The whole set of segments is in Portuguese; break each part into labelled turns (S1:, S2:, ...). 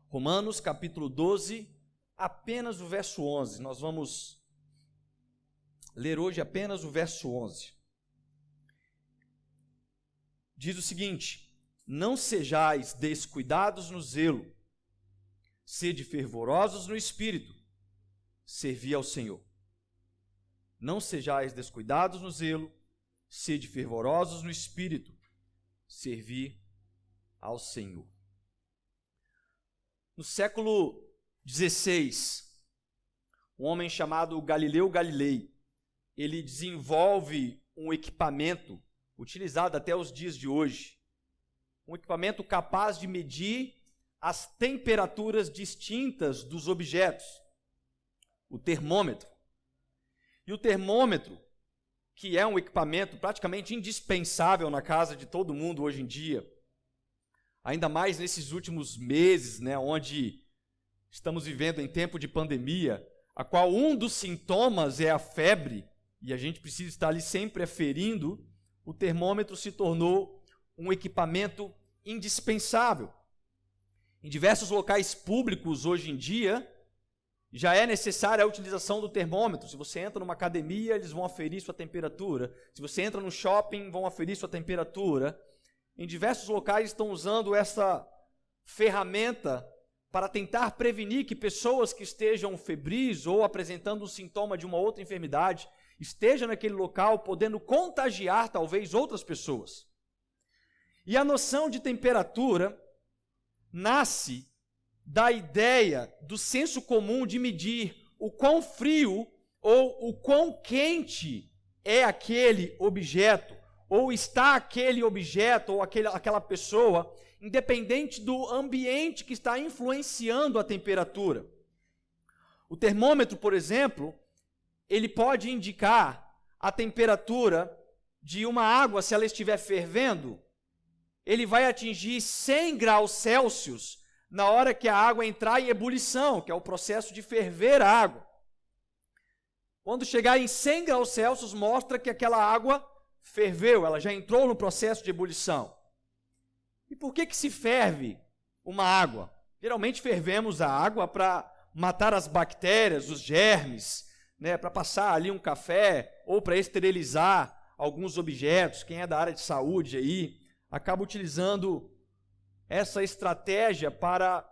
S1: Romanos capítulo 12, apenas o verso 11. Nós vamos ler hoje apenas o verso 11. Diz o seguinte: não sejais descuidados no zelo, sede fervorosos no espírito, servi ao Senhor. Não sejais descuidados no zelo, sede fervorosos no espírito, servi ao Senhor. No século XVI, um homem chamado Galileu Galilei, ele desenvolve um equipamento utilizado até os dias de hoje, um equipamento capaz de medir as temperaturas distintas dos objetos, o termômetro. E o termômetro, que é um equipamento praticamente indispensável na casa de todo mundo hoje em dia, ainda mais nesses últimos meses, onde estamos vivendo em tempo de pandemia, a qual um dos sintomas é a febre, e a gente precisa estar ali sempre aferindo, o termômetro se tornou um equipamento indispensável. Em diversos locais públicos hoje em dia, já é necessária a utilização do termômetro. Se você entra numa academia, eles vão aferir sua temperatura. Se você entra no shopping, vão aferir sua temperatura. Em diversos locais estão usando essa ferramenta para tentar prevenir que pessoas que estejam febris ou apresentando um sintoma de uma outra enfermidade estejam naquele local, podendo contagiar talvez outras pessoas. E a noção de temperatura nasce da ideia do senso comum de medir o quão frio ou o quão quente é aquele objeto, ou está aquele objeto ou aquela pessoa, independente do ambiente que está influenciando a temperatura. O termômetro, por exemplo, ele pode indicar a temperatura de uma água, se ela estiver fervendo, ele vai atingir 100 graus Celsius na hora que a água entrar em ebulição, que é o processo de ferver a água. Quando chegar em 100 graus Celsius, mostra que aquela água ferveu, ela já entrou no processo de ebulição. E por que se ferve uma água? Geralmente fervemos a água para matar as bactérias, os germes, para passar ali um café, ou para esterilizar alguns objetos. Quem é da área de saúde aí, acaba utilizando essa estratégia para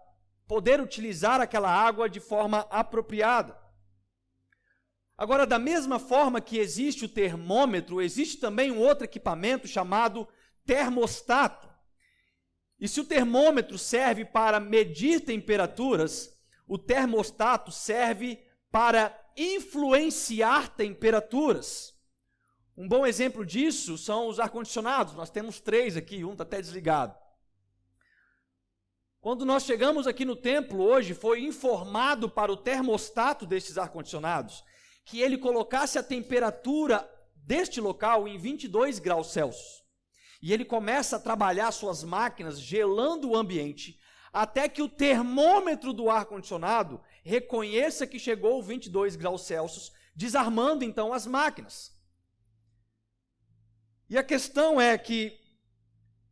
S1: poder utilizar aquela água de forma apropriada. Agora, da mesma forma que existe o termômetro, existe também um outro equipamento chamado termostato. E se o termômetro serve para medir temperaturas, o termostato serve para influenciar temperaturas. Um bom exemplo disso são os ar-condicionados. Nós temos 3 aqui, um está até desligado. Quando nós chegamos aqui no templo hoje, foi informado para o termostato destes ar-condicionados que ele colocasse a temperatura deste local em 22 graus Celsius. E ele começa a trabalhar suas máquinas gelando o ambiente, até que o termômetro do ar-condicionado reconheça que chegou 22 graus Celsius, desarmando então as máquinas. E a questão é que,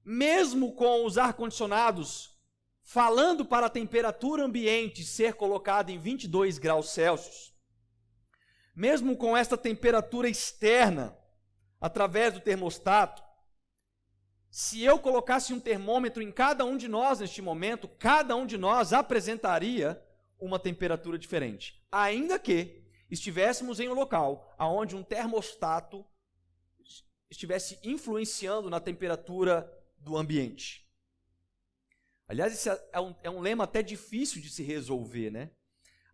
S1: mesmo com os ar-condicionados falando para a temperatura ambiente ser colocada em 22 graus Celsius, mesmo com esta temperatura externa, através do termostato, se eu colocasse um termômetro em cada um de nós neste momento, cada um de nós apresentaria uma temperatura diferente, ainda que estivéssemos em um local onde um termostato estivesse influenciando na temperatura do ambiente. Aliás, esse é um lema até difícil de se resolver,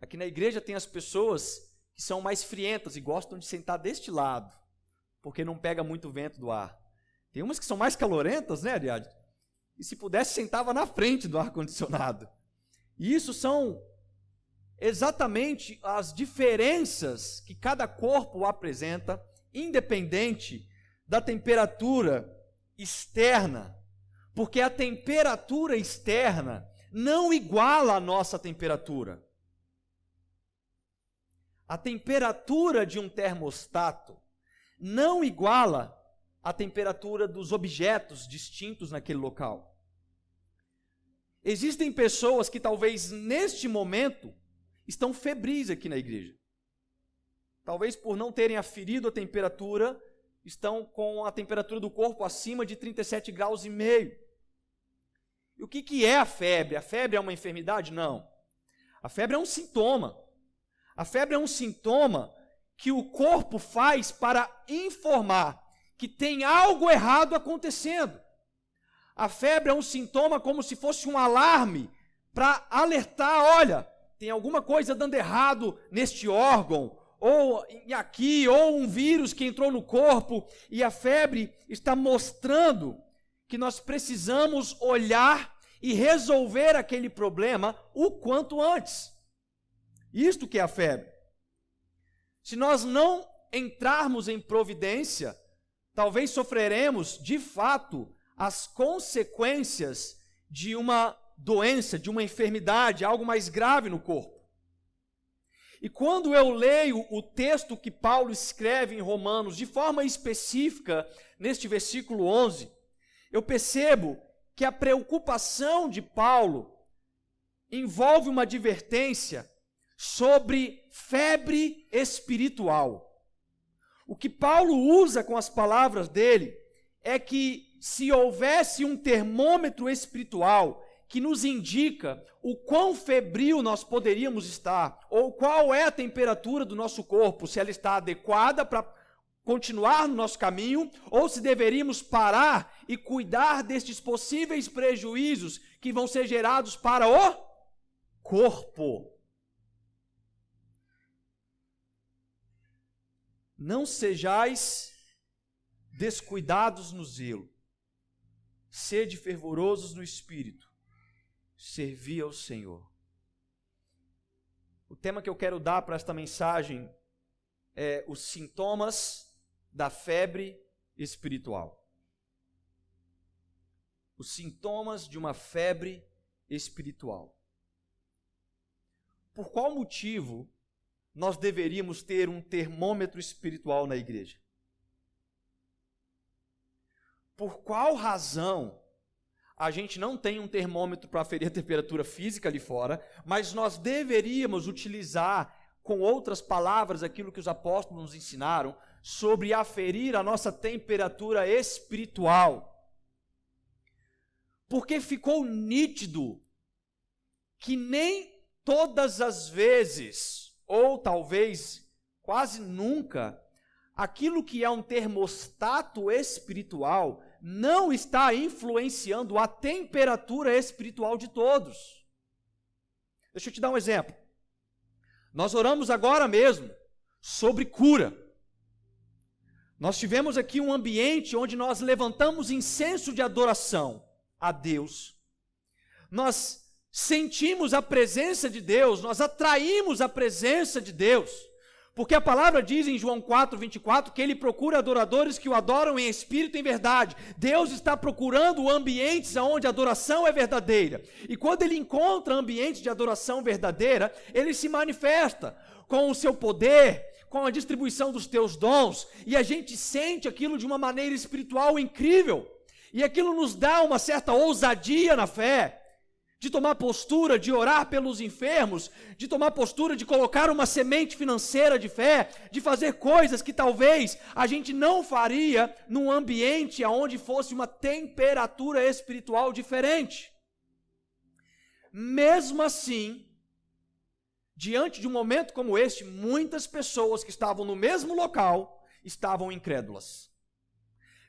S1: Aqui na igreja tem as pessoas que são mais frientas e gostam de sentar deste lado, porque não pega muito vento do ar. Tem umas que são mais calorentas, Ariadne? E se pudesse, sentava na frente do ar-condicionado. E isso são exatamente as diferenças que cada corpo apresenta, independente da temperatura externa. Porque a temperatura externa não iguala a nossa temperatura. A temperatura de um termostato não iguala a temperatura dos objetos distintos naquele local. Existem pessoas que talvez neste momento estão febris aqui na igreja. Talvez por não terem aferido a temperatura, estão com a temperatura do corpo acima de 37,5 graus. E o que é a febre? A febre é uma enfermidade? Não. A febre é um sintoma. A febre é um sintoma que o corpo faz para informar que tem algo errado acontecendo. A febre é um sintoma como se fosse um alarme para alertar, olha, tem alguma coisa dando errado neste órgão, ou aqui, ou um vírus que entrou no corpo, e a febre está mostrando que nós precisamos olhar e resolver aquele problema o quanto antes. Isto que é a febre. Se nós não entrarmos em providência, talvez sofreremos, de fato, as consequências de uma doença, de uma enfermidade, algo mais grave no corpo. E quando eu leio o texto que Paulo escreve em Romanos, de forma específica, neste versículo 11, eu percebo que a preocupação de Paulo envolve uma advertência sobre febre espiritual. O que Paulo usa com as palavras dele é que se houvesse um termômetro espiritual que nos indica o quão febril nós poderíamos estar, ou qual é a temperatura do nosso corpo, se ela está adequada para continuar no nosso caminho, ou se deveríamos parar e cuidar destes possíveis prejuízos que vão ser gerados para o corpo. Não sejais descuidados no zelo, sede fervorosos no espírito, servi ao Senhor. O tema que eu quero dar para esta mensagem é os sintomas da febre espiritual. Os sintomas de uma febre espiritual. Por qual motivo nós deveríamos ter um termômetro espiritual na igreja? Por qual razão a gente não tem um termômetro para aferir a temperatura física ali fora, mas nós deveríamos utilizar, com outras palavras, aquilo que os apóstolos nos ensinaram, sobre aferir a nossa temperatura espiritual? Porque ficou nítido que nem todas as vezes, ou talvez quase nunca, aquilo que é um termostato espiritual não está influenciando a temperatura espiritual de todos. Deixa eu te dar um exemplo. Nós oramos agora mesmo sobre cura. Nós tivemos aqui um ambiente onde nós levantamos incenso de adoração a Deus. Nós sentimos a presença de Deus, nós atraímos a presença de Deus. Porque a palavra diz em João 4:24 que ele procura adoradores que o adoram em espírito e em verdade. Deus está procurando ambientes onde a adoração é verdadeira. E quando ele encontra ambientes de adoração verdadeira, ele se manifesta com o seu poder, com a distribuição dos teus dons, e a gente sente aquilo de uma maneira espiritual incrível. E aquilo nos dá uma certa ousadia na fé, de tomar postura, de orar pelos enfermos, de tomar postura, de colocar uma semente financeira de fé, de fazer coisas que talvez a gente não faria num ambiente onde fosse uma temperatura espiritual diferente. Mesmo assim, diante de um momento como este, muitas pessoas que estavam no mesmo local estavam incrédulas.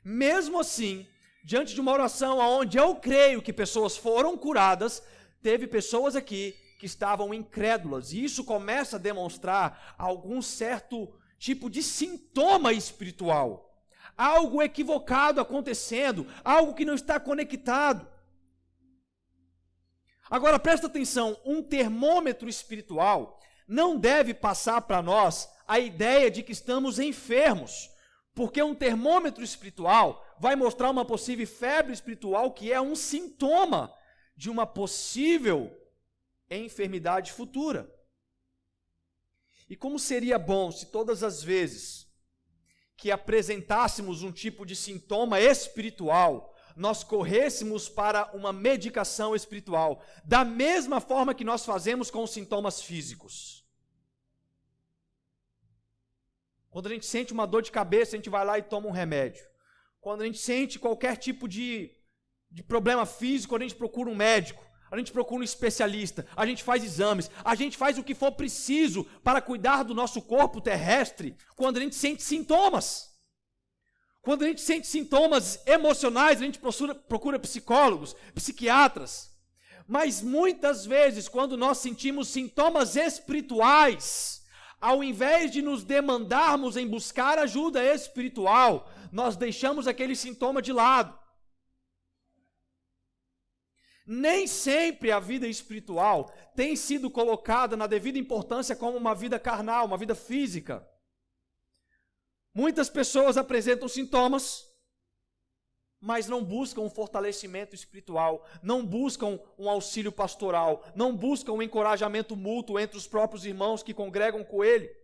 S1: Mesmo assim, diante de uma oração onde eu creio que pessoas foram curadas, teve pessoas aqui que estavam incrédulas. E isso começa a demonstrar algum certo tipo de sintoma espiritual. Algo equivocado acontecendo, algo que não está conectado. Agora presta atenção, um termômetro espiritual não deve passar para nós a ideia de que estamos enfermos. Porque um termômetro espiritual vai mostrar uma possível febre espiritual que é um sintoma de uma possível enfermidade futura. E como seria bom se todas as vezes que apresentássemos um tipo de sintoma espiritual, nós corrêssemos para uma medicação espiritual, da mesma forma que nós fazemos com os sintomas físicos. Quando a gente sente uma dor de cabeça, a gente vai lá e toma um remédio. Quando a gente sente qualquer tipo de problema físico, a gente procura um médico, a gente procura um especialista, a gente faz exames, a gente faz o que for preciso para cuidar do nosso corpo terrestre quando a gente sente sintomas. Quando a gente sente sintomas emocionais, a gente procura psicólogos, psiquiatras. Mas muitas vezes, quando nós sentimos sintomas espirituais, ao invés de nos demandarmos em buscar ajuda espiritual, nós deixamos aquele sintoma de lado. Nem sempre a vida espiritual tem sido colocada na devida importância como uma vida carnal, uma vida física. Muitas pessoas apresentam sintomas, mas não buscam um fortalecimento espiritual, não buscam um auxílio pastoral, não buscam um encorajamento mútuo entre os próprios irmãos que congregam com ele.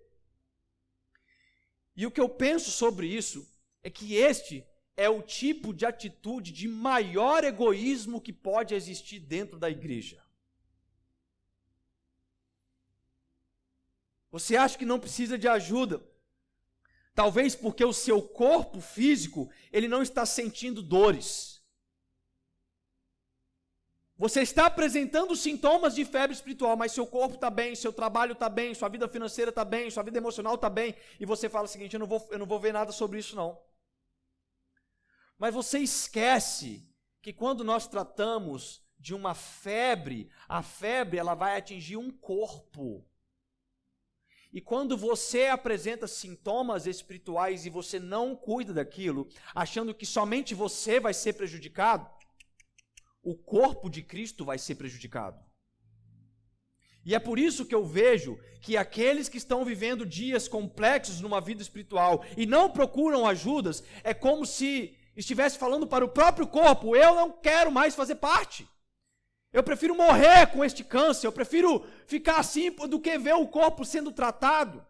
S1: E o que eu penso sobre isso é que este é o tipo de atitude de maior egoísmo que pode existir dentro da igreja. Você acha que não precisa de ajuda? Talvez porque o seu corpo físico, ele não está sentindo dores. Você está apresentando sintomas de febre espiritual, mas seu corpo está bem, seu trabalho está bem, sua vida financeira está bem, sua vida emocional está bem, e você fala o seguinte, eu não vou ver nada sobre isso não. Mas você esquece que quando nós tratamos de uma febre, a febre ela vai atingir um corpo. E quando você apresenta sintomas espirituais e você não cuida daquilo, achando que somente você vai ser prejudicado, o corpo de Cristo vai ser prejudicado. E é por isso que eu vejo que aqueles que estão vivendo dias complexos numa vida espiritual e não procuram ajudas, é como se estivesse falando para o próprio corpo, eu não quero mais fazer parte. Eu prefiro morrer com este câncer, eu prefiro ficar assim do que ver o corpo sendo tratado.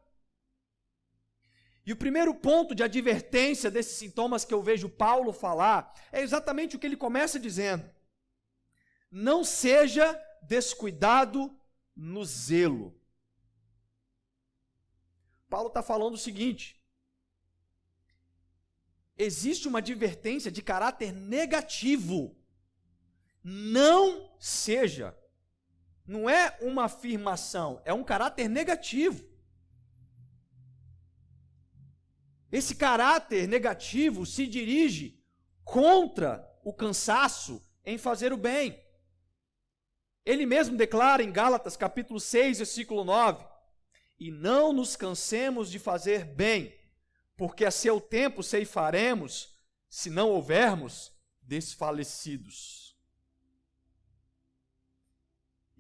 S1: E o primeiro ponto de advertência desses sintomas que eu vejo Paulo falar, é exatamente o que ele começa dizendo. Não seja descuidado no zelo. Paulo está falando o seguinte, existe uma advertência de caráter negativo. Não seja. Não é uma afirmação, é um caráter negativo. Esse caráter negativo se dirige contra o cansaço em fazer o bem. Ele mesmo declara em Gálatas capítulo 6, versículo 9, e não nos cansemos de fazer bem, porque a seu tempo ceifaremos, se não houvermos desfalecidos.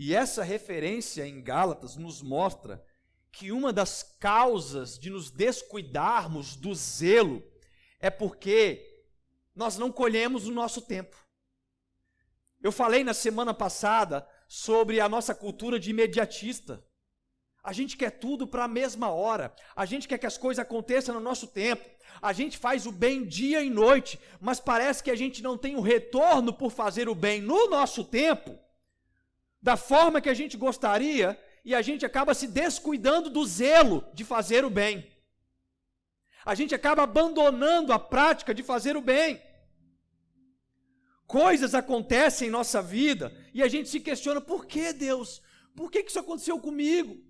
S1: E essa referência em Gálatas nos mostra que uma das causas de nos descuidarmos do zelo é porque nós não colhemos o nosso tempo. Eu falei na semana passada sobre a nossa cultura de imediatista. A gente quer tudo para a mesma hora, a gente quer que as coisas aconteçam no nosso tempo, a gente faz o bem dia e noite, mas parece que a gente não tem o retorno por fazer o bem no nosso tempo, da forma que a gente gostaria, e a gente acaba se descuidando do zelo de fazer o bem. A gente acaba abandonando a prática de fazer o bem. Coisas acontecem em nossa vida e a gente se questiona, por que Deus? Por que isso aconteceu comigo?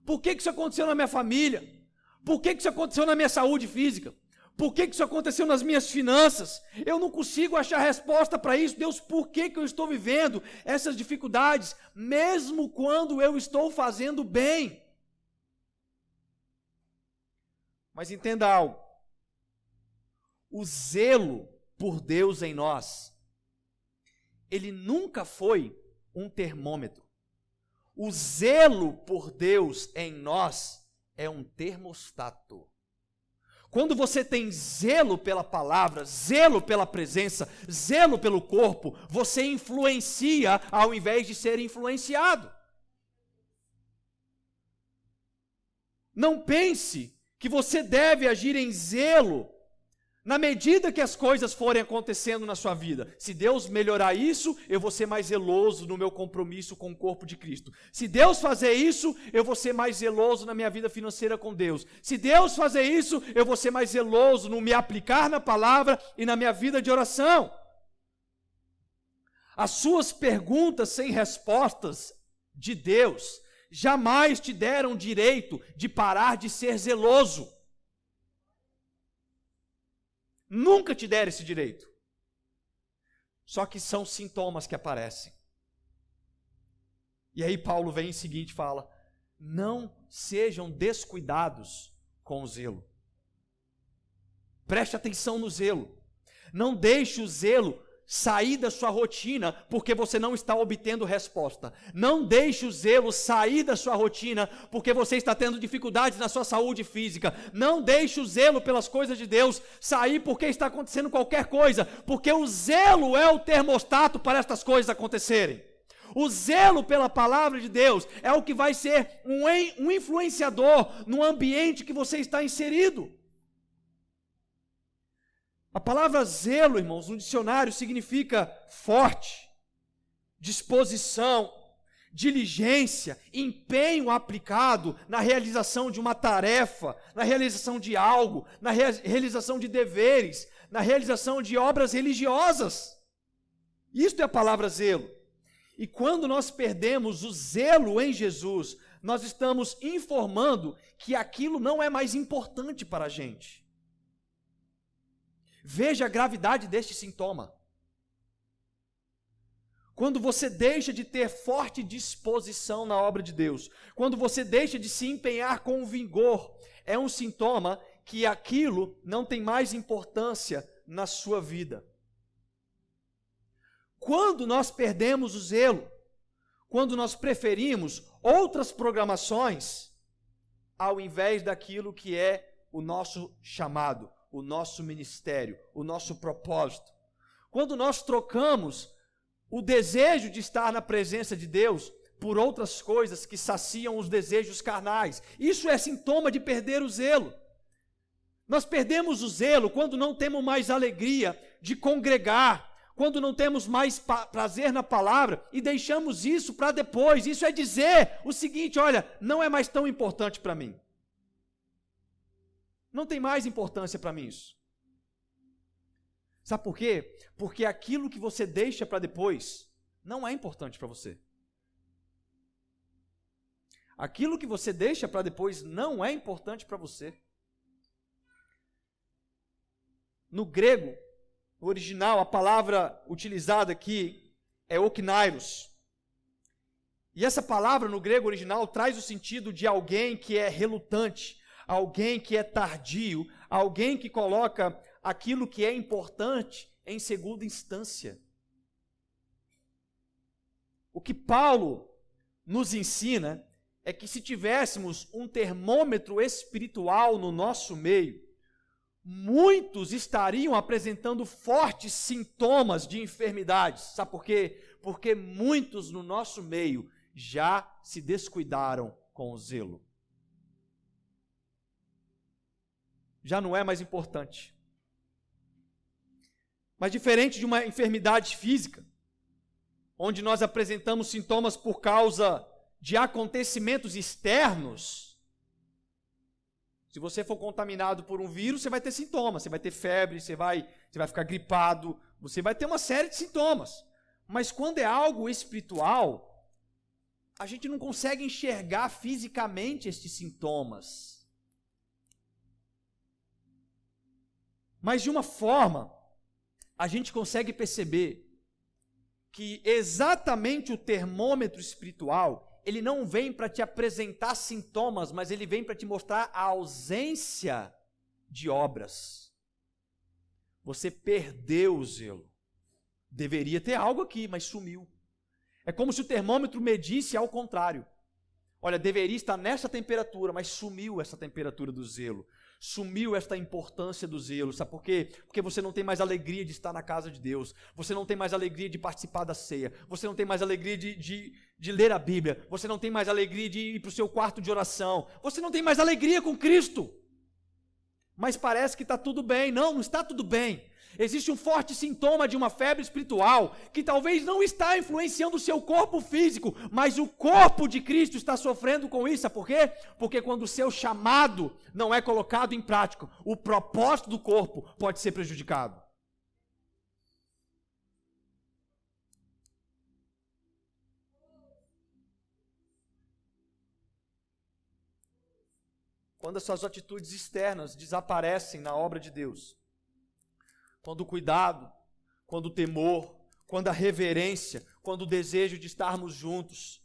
S1: Por que isso aconteceu na minha família? Por que isso aconteceu na minha saúde física? Por que isso aconteceu nas minhas finanças? Eu não consigo achar resposta para isso. Deus, por que eu estou vivendo essas dificuldades, mesmo quando eu estou fazendo bem? Mas entenda algo. O zelo por Deus em nós, ele nunca foi um termômetro. O zelo por Deus em nós é um termostato. Quando você tem zelo pela palavra, zelo pela presença, zelo pelo corpo, você influencia ao invés de ser influenciado. Não pense que você deve agir em zelo Na medida que as coisas forem acontecendo na sua vida, se Deus melhorar isso, eu vou ser mais zeloso no meu compromisso com o corpo de Cristo. Se Deus fazer isso, eu vou ser mais zeloso na minha vida financeira com Deus. Se Deus fazer isso, eu vou ser mais zeloso no me aplicar na palavra e na minha vida de oração. As suas perguntas sem respostas de Deus jamais te deram direito de parar de ser zeloso. Nunca te deram esse direito. Só que são sintomas que aparecem. E aí Paulo vem em seguinte e fala: não sejam descuidados com o zelo. Preste atenção no zelo. Não deixe o zelo sair da sua rotina porque você não está obtendo resposta. Não deixe o zelo sair da sua rotina porque você está tendo dificuldades na sua saúde física. Não deixe o zelo pelas coisas de Deus sair porque está acontecendo qualquer coisa, porque o zelo é o termostato para estas coisas acontecerem. O zelo pela palavra de Deus é o que vai ser um influenciador no ambiente que você está inserido. A palavra zelo, irmãos, no dicionário significa forte, disposição, diligência, empenho aplicado na realização de uma tarefa, na realização de algo, na realização de deveres, na realização de obras religiosas. Isto é a palavra zelo. E quando nós perdemos o zelo em Jesus, nós estamos informando que aquilo não é mais importante para a gente. Veja a gravidade deste sintoma. Quando você deixa de ter forte disposição na obra de Deus, quando você deixa de se empenhar com vigor, é um sintoma que aquilo não tem mais importância na sua vida. Quando nós perdemos o zelo, quando nós preferimos outras programações, ao invés daquilo que é o nosso chamado, o nosso ministério, o nosso propósito. Quando nós trocamos o desejo de estar na presença de Deus por outras coisas que saciam os desejos carnais, isso é sintoma de perder o zelo. Nós perdemos o zelo quando não temos mais alegria de congregar, quando não temos mais prazer na palavra e deixamos isso para depois. Isso é dizer o seguinte: olha, não é mais tão importante para mim. Não tem mais importância para mim isso. Sabe por quê? Porque aquilo que você deixa para depois não é importante para você. Aquilo que você deixa para depois não é importante para você. No grego, no original, a palavra utilizada aqui é oknairos. E essa palavra no grego original traz o sentido de alguém que é relutante, alguém que é tardio, alguém que coloca aquilo que é importante em segunda instância. O que Paulo nos ensina é que se tivéssemos um termômetro espiritual no nosso meio, muitos estariam apresentando fortes sintomas de enfermidades. Sabe por quê? Porque muitos no nosso meio já se descuidaram com o zelo. Já não é mais importante. Mas diferente de uma enfermidade física, onde nós apresentamos sintomas por causa de acontecimentos externos, se você for contaminado por um vírus, você vai ter sintomas, você vai ter febre, você vai ficar gripado, você vai ter uma série de sintomas. Mas quando é algo espiritual, a gente não consegue enxergar fisicamente estes sintomas. Mas de uma forma, a gente consegue perceber que exatamente o termômetro espiritual, ele não vem para te apresentar sintomas, mas ele vem para te mostrar a ausência de obras. Você perdeu o zelo. Deveria ter algo aqui, mas sumiu. É como se o termômetro medisse ao contrário. Olha, deveria estar nessa temperatura, mas sumiu essa temperatura do zelo. Sumiu esta importância do zelo. Sabe por quê? Porque você não tem mais alegria de estar na casa de Deus. Você não tem mais alegria de participar da ceia. Você não tem mais alegria de ler a Bíblia. Você não tem mais alegria de ir para o seu quarto de oração. Você não tem mais alegria com Cristo. mas parece que está tudo bem. Não, não está tudo bem. Existe um forte sintoma de uma febre espiritual que talvez não está influenciando o seu corpo físico, mas o corpo de Cristo está sofrendo com isso. Sabe por quê? Porque quando o seu chamado não é colocado em prática, o propósito do corpo pode ser prejudicado. Quando as suas atitudes externas desaparecem na obra de Deus, quando o cuidado, quando o temor, quando a reverência, quando o desejo de estarmos juntos,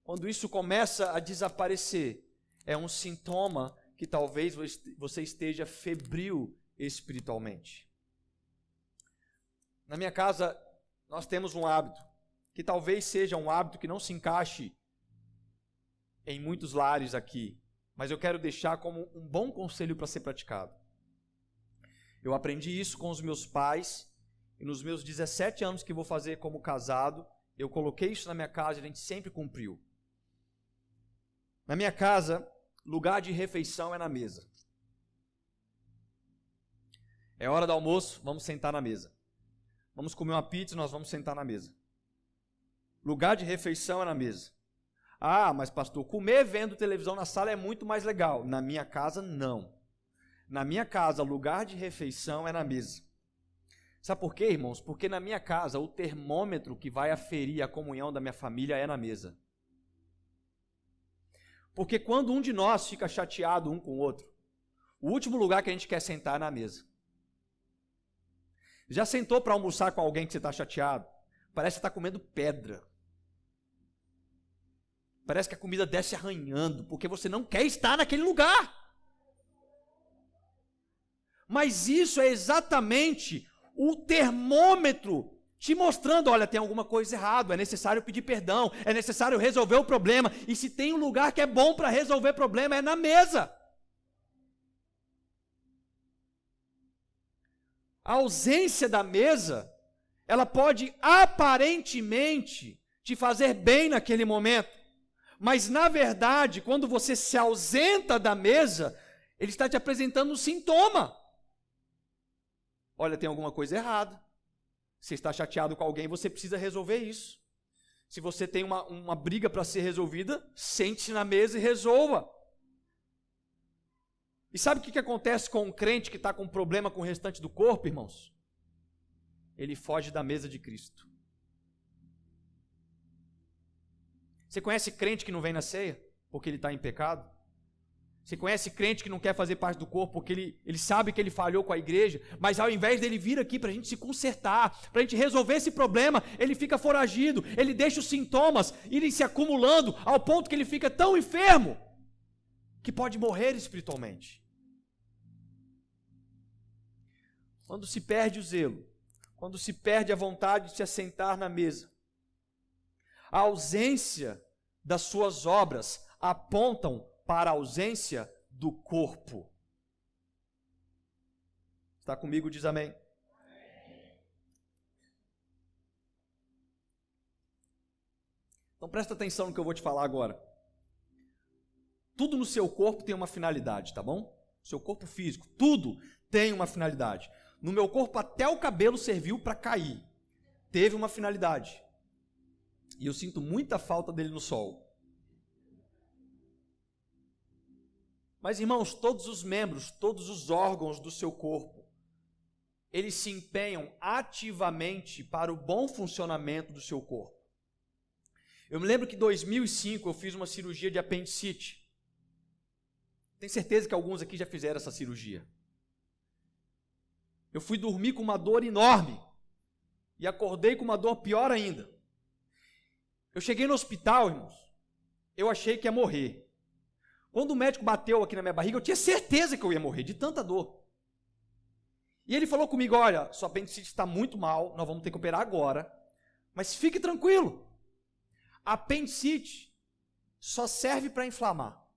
S1: quando isso começa a desaparecer, é um sintoma que talvez você esteja febril espiritualmente. Na minha casa, nós temos um hábito, que talvez seja um hábito que não se encaixe em muitos lares aqui, mas eu quero deixar como um bom conselho para ser praticado. Eu aprendi isso com os meus pais, e nos meus 17 anos que vou fazer como casado, eu coloquei isso na minha casa e a gente sempre cumpriu. Na minha casa, lugar de refeição é na mesa. É hora do almoço, vamos sentar na mesa. Vamos comer uma pizza, nós vamos sentar na mesa. Lugar de refeição é na mesa. Ah, mas pastor, comer vendo televisão na sala é muito mais legal. Na minha casa, não. Na minha casa, lugar de refeição é na mesa. Sabe por quê, irmãos? Porque na minha casa, o termômetro que vai aferir a comunhão da minha família é na mesa. Porque quando um de nós fica chateado um com o outro, o último lugar que a gente quer sentar é na mesa. Já sentou para almoçar com alguém que você está chateado? Parece que você está comendo pedra. Parece que a comida desce arranhando, porque você não quer estar naquele lugar. Mas isso é exatamente o termômetro te mostrando, olha, tem alguma coisa errada, é necessário pedir perdão, é necessário resolver o problema, e se tem um lugar que é bom para resolver problema, é na mesa. A ausência da mesa, ela pode aparentemente te fazer bem naquele momento, mas na verdade, quando você se ausenta da mesa, ele está te apresentando um sintoma. Olha, tem alguma coisa errada. Você está chateado com alguém, você precisa resolver isso. Se você tem uma briga para ser resolvida, sente-se na mesa e resolva. E sabe o que acontece com um crente que está com problema com o restante do corpo, irmãos? Ele foge da mesa de Cristo. Você conhece crente que não vem na ceia porque ele está em pecado? Você conhece crente que não quer fazer parte do corpo porque ele sabe que ele falhou com a igreja, mas ao invés dele vir aqui para a gente se consertar, para a gente resolver esse problema, ele fica foragido, ele deixa os sintomas irem se acumulando ao ponto que ele fica tão enfermo que pode morrer espiritualmente. Quando se perde o zelo, quando se perde a vontade de se assentar na mesa, a ausência das suas obras apontam para a ausência do corpo. Está comigo? Diz amém. Então presta atenção no que eu vou te falar agora. Tudo no seu corpo tem uma finalidade, tá bom? Seu corpo físico, tudo tem uma finalidade. No meu corpo até o cabelo serviu para cair. Teve uma finalidade. E eu sinto muita falta dele no sol. Mas, irmãos, todos os membros, todos os órgãos do seu corpo, eles se empenham ativamente para o bom funcionamento do seu corpo. Eu me lembro que em 2005 eu fiz uma cirurgia de apendicite. Tenho certeza que alguns aqui já fizeram essa cirurgia. Eu fui dormir com uma dor enorme e acordei com uma dor pior ainda. Eu cheguei no hospital, irmãos, eu achei que ia morrer. Quando o médico bateu aqui na minha barriga, eu tinha certeza que eu ia morrer, de tanta dor. E ele falou comigo, olha, sua apendicite está muito mal, nós vamos ter que operar agora, mas fique tranquilo. A apendicite só serve para inflamar.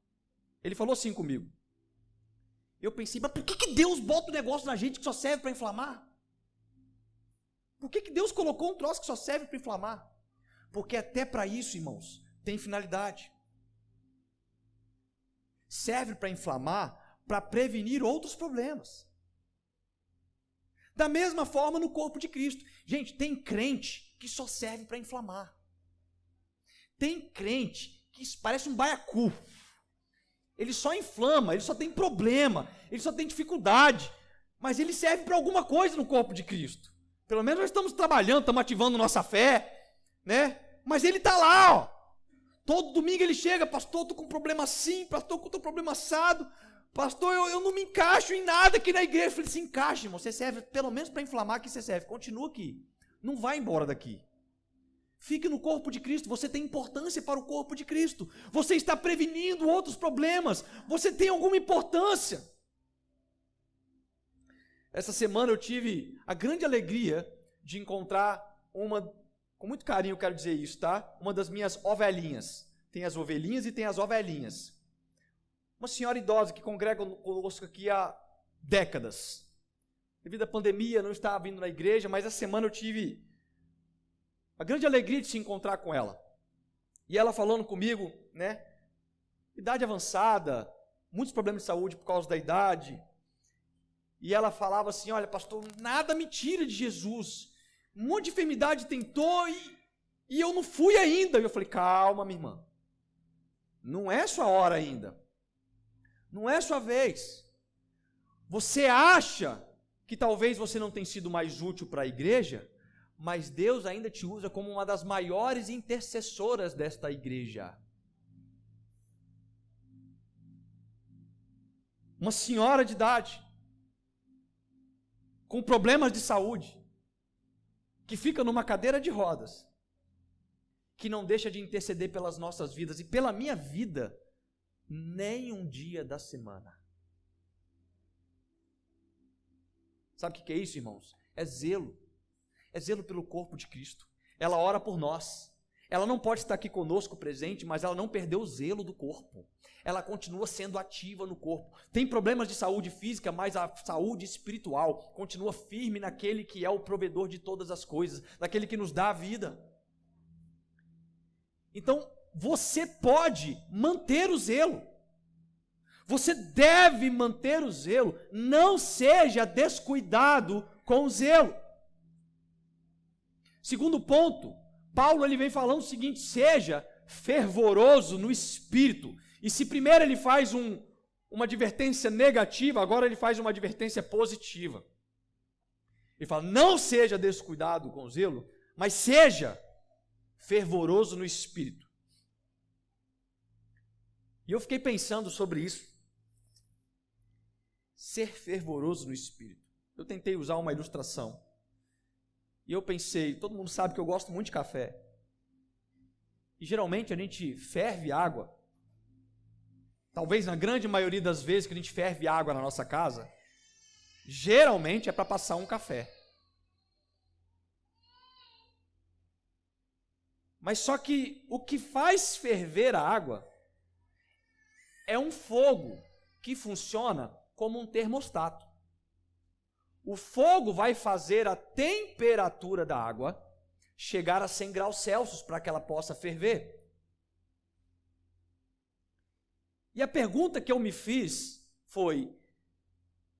S1: Ele falou assim comigo. Eu pensei, mas por que Deus bota um negócio na gente que só serve para inflamar? Por que Deus colocou um troço que só serve para inflamar? Porque até para isso, irmãos, tem finalidade. Serve para inflamar para prevenir outros problemas. Da mesma forma no corpo de Cristo. Gente, tem crente que só serve para inflamar. Tem crente que parece um baiacu. Ele só inflama, ele só tem problema, ele só tem dificuldade, mas ele serve para alguma coisa no corpo de Cristo. Pelo menos nós estamos trabalhando, estamos ativando nossa fé, né? Mas ele está lá, ó. Todo domingo ele chega, pastor, estou com problema assim, pastor, estou com problema assado, pastor, eu não me encaixo em nada aqui na igreja. Eu falei, se encaixe, irmão, você serve pelo menos para inflamar, que você serve, continua aqui, não vai embora daqui. Fique no corpo de Cristo, você tem importância para o corpo de Cristo, você está prevenindo outros problemas, você tem alguma importância. Essa semana eu tive a grande alegria de encontrar com muito carinho eu quero dizer isso, tá? Uma das minhas ovelhinhas. Tem as ovelhinhas e tem as ovelhinhas. Uma senhora idosa que congrega conosco aqui há décadas. Devido à pandemia, não estava vindo na igreja, mas essa semana eu tive a grande alegria de se encontrar com ela. E ela falando comigo, né? Idade avançada, muitos problemas de saúde por causa da idade. E ela falava assim, olha pastor, nada me tira de Jesus. Um monte de enfermidade tentou e eu não fui ainda. E eu falei, calma minha irmã. Não é sua hora ainda. Não é sua vez. Você acha que talvez você não tenha sido mais útil para a igreja, mas Deus ainda te usa como uma das maiores intercessoras desta igreja. Uma senhora de idade, com problemas de saúde, que fica numa cadeira de rodas, que não deixa de interceder pelas nossas vidas e pela minha vida, nem um dia da semana. Sabe o que é isso, irmãos? É zelo. É zelo pelo corpo de Cristo. Ela ora por nós. Ela não pode estar aqui conosco presente, mas ela não perdeu o zelo do corpo. Ela continua sendo ativa no corpo. Tem problemas de saúde física, mas a saúde espiritual continua firme naquele que é o provedor de todas as coisas, naquele que nos dá a vida. Então, você pode manter o zelo. Você deve manter o zelo. Não seja descuidado com o zelo. Segundo ponto, Paulo ele vem falando o seguinte, seja fervoroso no espírito. E se primeiro ele faz uma advertência negativa, agora ele faz uma advertência positiva. Ele fala, não seja descuidado com o zelo, mas seja fervoroso no espírito. E eu fiquei pensando sobre isso. Ser fervoroso no espírito. Eu tentei usar uma ilustração. E eu pensei, todo mundo sabe que eu gosto muito de café. E geralmente a gente ferve água. Talvez na grande maioria das vezes que a gente ferve água na nossa casa, geralmente é para passar um café. Mas só que o que faz ferver a água é um fogo que funciona como um termostato. O fogo vai fazer a temperatura da água chegar a 100 graus Celsius para que ela possa ferver. E a pergunta que eu me fiz foi,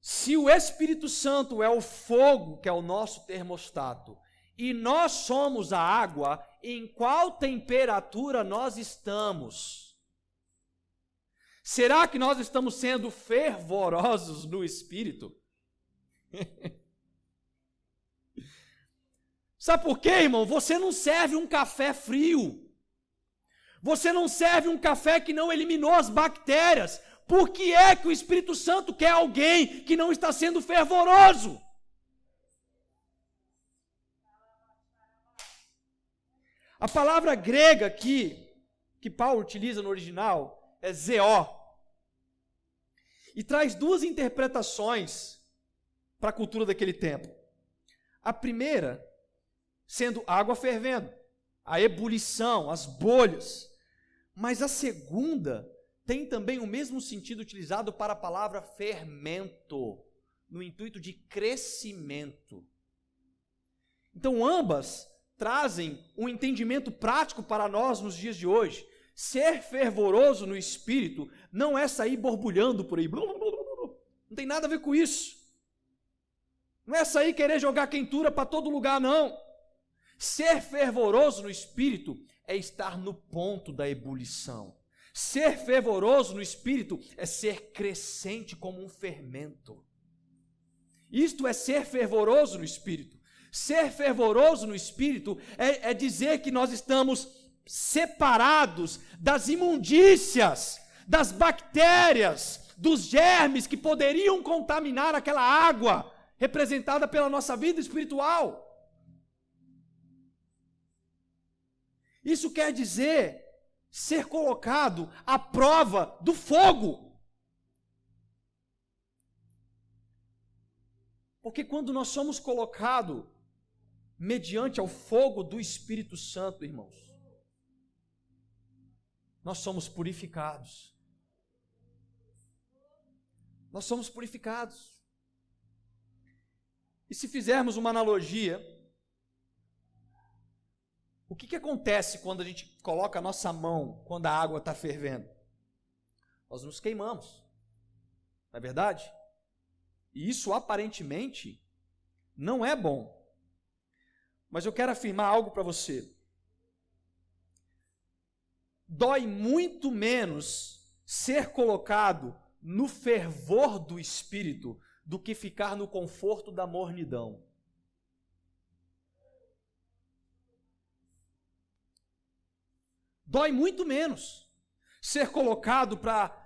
S1: se o Espírito Santo é o fogo que é o nosso termostato, e nós somos a água, em qual temperatura nós estamos? Será que nós estamos sendo fervorosos no Espírito? Sabe por quê, irmão? Você não serve um café frio. Você não serve um café que não eliminou as bactérias. Por que é que o Espírito Santo quer alguém que não está sendo fervoroso? A palavra grega aqui, que Paulo utiliza no original, é zeó. E traz duas interpretações para a cultura daquele tempo. A primeira, sendo água fervendo, a ebulição, as bolhas. Mas a segunda tem também o mesmo sentido utilizado para a palavra fermento, no intuito de crescimento. Então, ambas trazem um entendimento prático para nós nos dias de hoje. Ser fervoroso no espírito não é sair borbulhando por aí, Não tem nada a ver com isso. Não é sair querer jogar quentura para todo lugar, não. Ser fervoroso no espírito é estar no ponto da ebulição. Ser fervoroso no espírito é ser crescente como um fermento. Isto é ser fervoroso no espírito. Ser fervoroso no espírito é dizer que nós estamos separados das imundícias, das bactérias, dos germes que poderiam contaminar aquela água representada pela nossa vida espiritual. Isso quer dizer ser colocado à prova do fogo. Porque quando nós somos colocados mediante ao fogo do Espírito Santo, irmãos, nós somos purificados. Nós somos purificados. E se fizermos uma analogia, o que acontece quando a gente coloca a nossa mão quando a água está fervendo? Nós nos queimamos, não é verdade? E isso aparentemente não é bom. Mas eu quero afirmar algo para você. Dói muito menos ser colocado no fervor do Espírito do que ficar no conforto da mornidão. Dói muito menos ser colocado para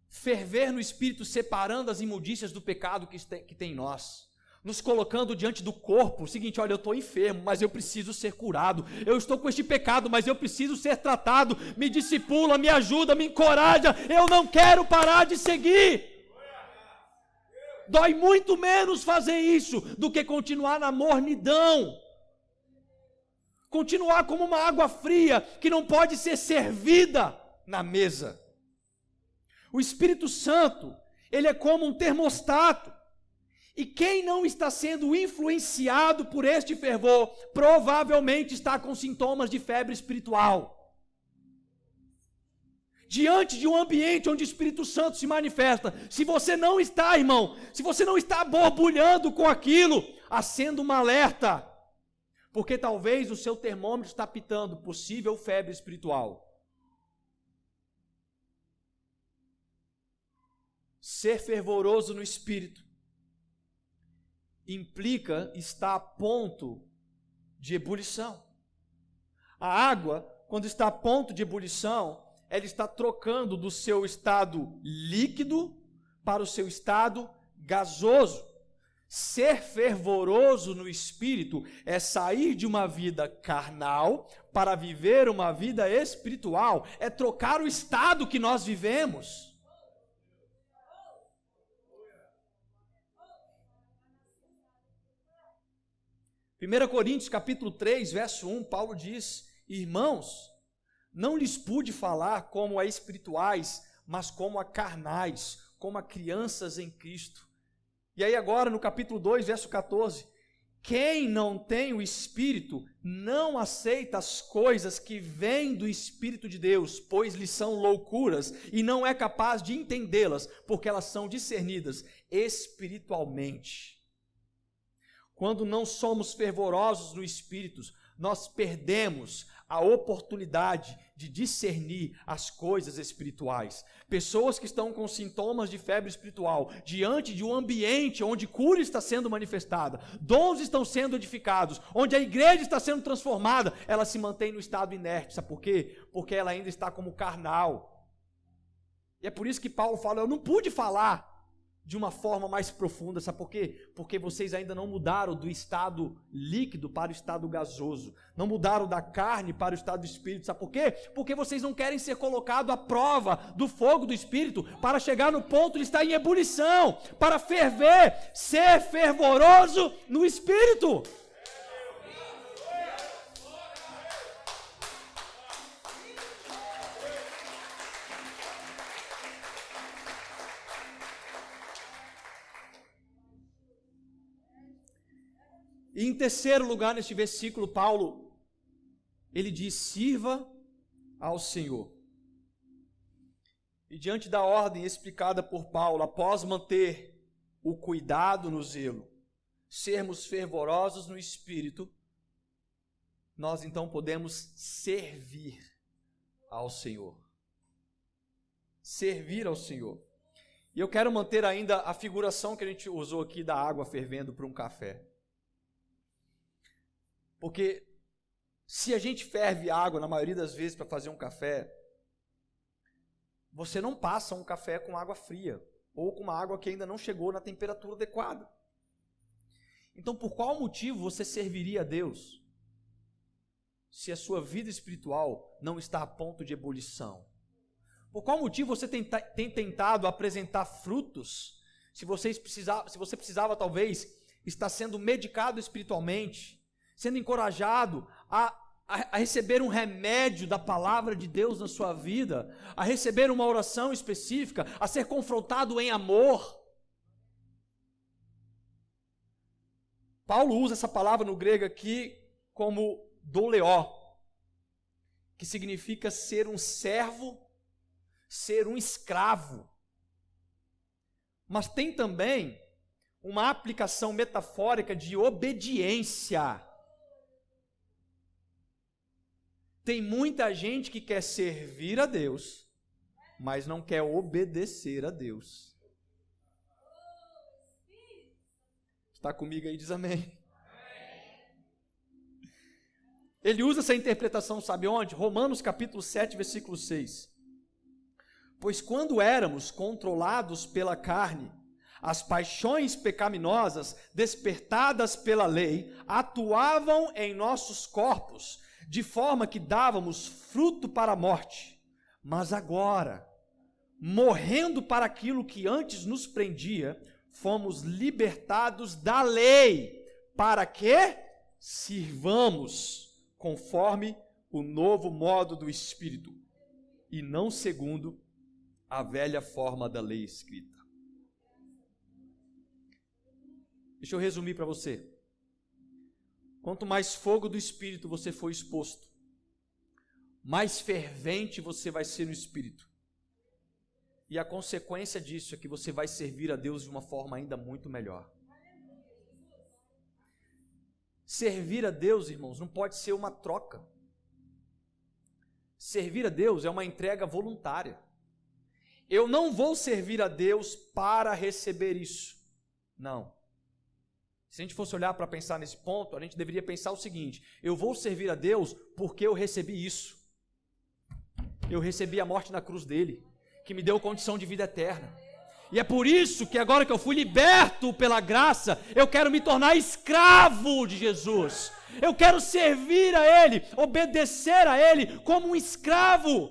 S1: ferver no Espírito, separando as imundícias do pecado que tem em nós, nos colocando diante do corpo, o seguinte: olha, eu estou enfermo, mas eu preciso ser curado, eu estou com este pecado, mas eu preciso ser tratado, me discipula, me ajuda, me encoraja, eu não quero parar de seguir. Dói muito menos fazer isso do que continuar na mornidão, continuar como uma água fria que não pode ser servida na mesa. O Espírito Santo, ele é como um termostato, e quem não está sendo influenciado por este fervor, provavelmente está com sintomas de febre espiritual. Diante de um ambiente onde o Espírito Santo se manifesta, se você não está, irmão, se você não está borbulhando com aquilo, acenda uma alerta, porque talvez o seu termômetro está pitando possível febre espiritual. Ser fervoroso no espírito implica estar a ponto de ebulição. A água, quando está a ponto de ebulição, ela está trocando do seu estado líquido para o seu estado gasoso. Ser fervoroso no espírito é sair de uma vida carnal para viver uma vida espiritual, é trocar o estado que nós vivemos. 1 Coríntios capítulo 3, verso 1, Paulo diz: irmãos, não lhes pude falar como a espirituais, mas como a carnais, como a crianças em Cristo. E aí agora no capítulo 2, verso 14, quem não tem o Espírito não aceita as coisas que vêm do Espírito de Deus, pois lhes são loucuras, e não é capaz de entendê-las, porque elas são discernidas espiritualmente. Quando não somos fervorosos no Espírito, nós perdemos a oportunidade de discernir as coisas espirituais. Pessoas que estão com sintomas de febre espiritual, diante de um ambiente onde cura está sendo manifestada, dons estão sendo edificados, onde a igreja está sendo transformada, ela se mantém no estado inerte. Sabe por quê? Porque ela ainda está como carnal. E é por isso que Paulo fala: eu não pude falar de uma forma mais profunda. Sabe por quê? Porque vocês ainda não mudaram do estado líquido para o estado gasoso, não mudaram da carne para o estado do espírito. Sabe por quê? Porque vocês não querem ser colocados à prova do fogo do espírito para chegar no ponto de estar em ebulição, para ferver, ser fervoroso no espírito. E em terceiro lugar, neste versículo, Paulo, ele diz: sirva ao Senhor. E diante da ordem explicada por Paulo, após manter o cuidado no zelo, sermos fervorosos no espírito, nós então podemos servir ao Senhor. Servir ao Senhor. E eu quero manter ainda a figuração que a gente usou aqui da água fervendo para um café. Porque se a gente ferve água, na maioria das vezes, para fazer um café, você não passa um café com água fria, ou com uma água que ainda não chegou na temperatura adequada. Então, por qual motivo você serviria a Deus se a sua vida espiritual não está a ponto de ebulição? Por qual motivo você tem tentado apresentar frutos, se você precisava talvez estar sendo medicado espiritualmente, sendo encorajado a receber um remédio da palavra de Deus na sua vida, a receber uma oração específica, a ser confrontado em amor? Paulo usa essa palavra no grego aqui como doleó, que significa ser um servo, ser um escravo. Mas tem também uma aplicação metafórica de obediência. Tem muita gente que quer servir a Deus, mas não quer obedecer a Deus. Está comigo aí? Diz amém. Ele usa essa interpretação, sabe onde? Romanos capítulo 7, versículo 6. Pois quando éramos controlados pela carne, as paixões pecaminosas, despertadas pela lei, atuavam em nossos corpos, de forma que dávamos fruto para a morte. Mas agora, morrendo para aquilo que antes nos prendia, fomos libertados da lei, para que sirvamos conforme o novo modo do Espírito, e não segundo a velha forma da lei escrita. Deixa eu resumir para você. Quanto mais fogo do Espírito você for exposto, mais fervente você vai ser no Espírito. E a consequência disso é que você vai servir a Deus de uma forma ainda muito melhor. Servir a Deus, irmãos, não pode ser uma troca. Servir a Deus é uma entrega voluntária. Eu não vou servir a Deus para receber isso. Não. Se a gente fosse olhar para pensar nesse ponto, a gente deveria pensar o seguinte: eu vou servir a Deus porque eu recebi isso. Eu recebi a morte na cruz dele, que me deu condição de vida eterna. E é por isso que agora que eu fui liberto pela graça, eu quero me tornar escravo de Jesus. Eu quero servir a Ele, obedecer a Ele como um escravo,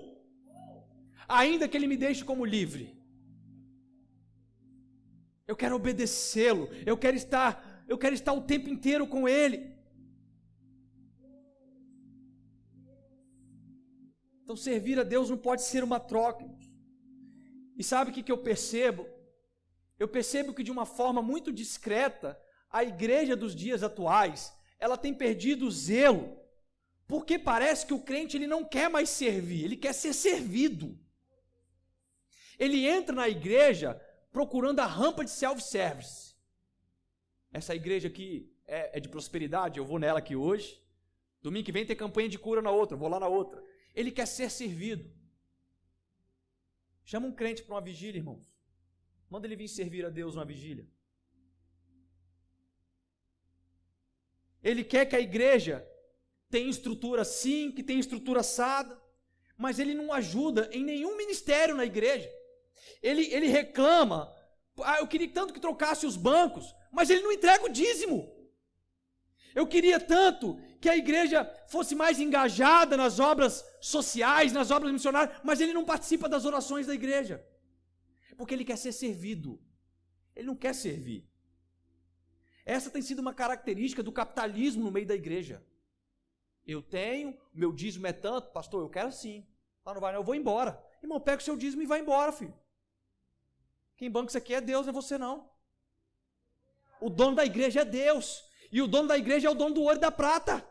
S1: ainda que Ele me deixe como livre. Eu quero obedecê-lo, eu quero estar o tempo inteiro com Ele. Então servir a Deus não pode ser uma troca. E sabe o que eu percebo? Eu percebo que de uma forma muito discreta, a igreja dos dias atuais, ela tem perdido o zelo, porque parece que o crente ele não quer mais servir, ele quer ser servido. Ele entra na igreja procurando a rampa de self-service. Essa igreja aqui é de prosperidade, eu vou nela aqui hoje. Domingo que vem tem campanha de cura na outra, eu vou lá na outra. Ele quer ser servido. Chama um crente para uma vigília, irmãos. Manda ele vir servir a Deus numa vigília. Ele quer que a igreja tenha estrutura sim, que tenha estrutura assada, mas ele não ajuda em nenhum ministério na igreja. Ele reclama, eu queria tanto que trocasse os bancos, mas ele não entrega o dízimo. Eu queria tanto que a igreja fosse mais engajada nas obras sociais, nas obras missionárias, mas ele não participa das orações da igreja, porque ele quer ser servido, ele não quer servir. Essa tem sido uma característica do capitalismo no meio da igreja. Eu tenho, meu dízimo é tanto, pastor, eu quero sim. Ah, não vai não, eu vou embora. Irmão, pega o seu dízimo e vai embora, filho. Quem banca isso aqui é Deus, não é você não. O dono da igreja é Deus. E o dono da igreja é o dono do ouro e da prata.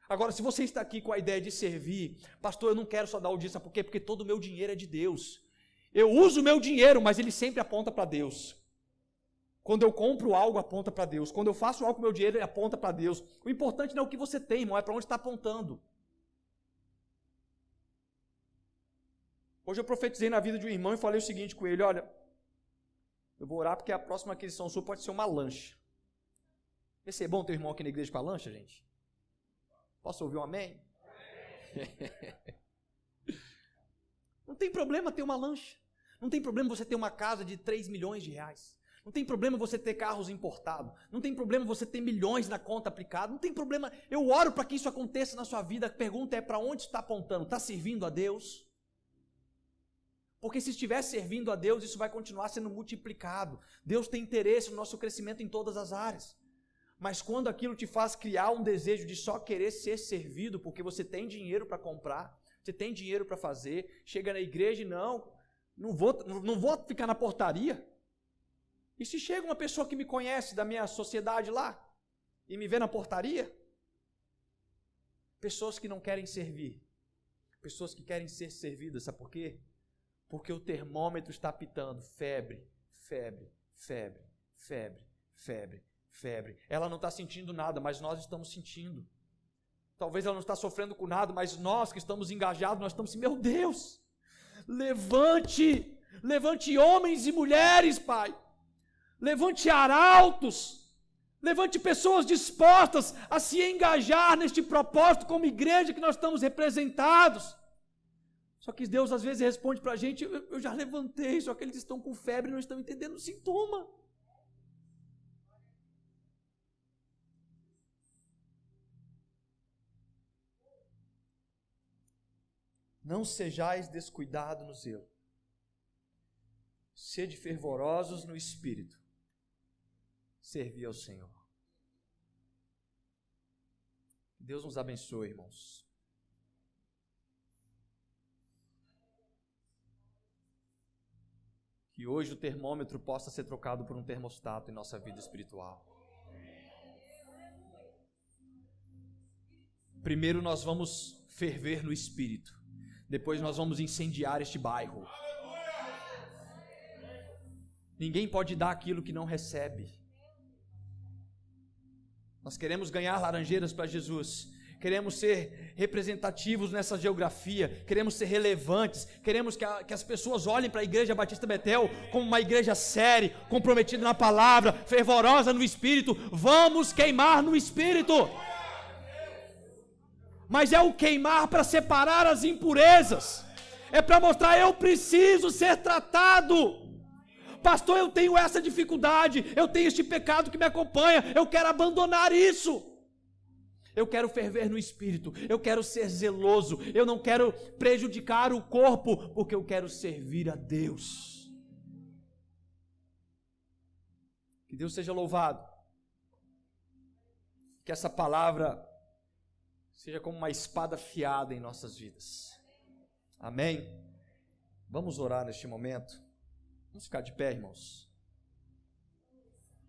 S1: Agora, se você está aqui com a ideia de servir, pastor, eu não quero só dar o dízimo, sabe por quê? Porque todo o meu dinheiro é de Deus. Eu uso o meu dinheiro, mas ele sempre aponta para Deus. Quando eu compro algo, aponta para Deus. Quando eu faço algo com o meu dinheiro, ele aponta para Deus. O importante não é o que você tem, irmão, é para onde está apontando. Hoje eu profetizei na vida de um irmão e falei o seguinte com ele: olha, eu vou orar porque a próxima aquisição sua pode ser uma lancha. Vai ser bom ter um irmão aqui na igreja com a lancha, gente? Posso ouvir um amém? Não tem problema ter uma lancha. Não tem problema você ter uma casa de 3 milhões de reais. Não tem problema você ter carros importados. Não tem problema você ter milhões na conta aplicada. Não tem problema. Eu oro para que isso aconteça na sua vida. A pergunta é: para onde está apontando? Está servindo a Deus? Porque se estiver servindo a Deus, isso vai continuar sendo multiplicado. Deus tem interesse no nosso crescimento em todas as áreas. Mas quando aquilo te faz criar um desejo de só querer ser servido, porque você tem dinheiro para comprar, você tem dinheiro para fazer, chega na igreja e não vou ficar na portaria. E se chega uma pessoa que me conhece da minha sociedade lá e me vê na portaria? Pessoas que não querem servir, pessoas que querem ser servidas, sabe por quê? Porque o termômetro está apitando: febre, febre, febre, febre, febre, febre. Ela não está sentindo nada, mas nós estamos sentindo. Talvez ela não está sofrendo com nada, mas nós que estamos engajados, nós estamos assim: meu Deus, levante homens e mulheres, Pai. Levante arautos, levante pessoas dispostas a se engajar neste propósito como igreja que nós estamos representados. Só que Deus às vezes responde para a gente: eu já levantei, só que eles estão com febre e não estão entendendo o sintoma. Não sejais descuidados no zelo, sede fervorosos no espírito, servir ao Senhor. Deus nos abençoe, irmãos. Que hoje o termômetro possa ser trocado por um termostato em nossa vida espiritual. Primeiro nós vamos ferver no espírito. Depois nós vamos incendiar este bairro. Ninguém pode dar aquilo que não recebe. Nós queremos ganhar laranjeiras para Jesus. Queremos ser representativos nessa geografia. Queremos ser relevantes. Queremos que as pessoas olhem para a Igreja Batista Betel como uma igreja séria, comprometida na palavra, fervorosa no Espírito. Vamos queimar no Espírito. Mas é o queimar para separar as impurezas. É para mostrar: eu preciso ser tratado. Pastor, eu tenho essa dificuldade, eu tenho este pecado que me acompanha, eu quero abandonar isso. Eu quero ferver no espírito, eu quero ser zeloso, eu não quero prejudicar o corpo, porque eu quero servir a Deus. Que Deus seja louvado. Que essa palavra seja como uma espada afiada em nossas vidas. Amém? Vamos orar neste momento. Vamos ficar de pé, irmãos.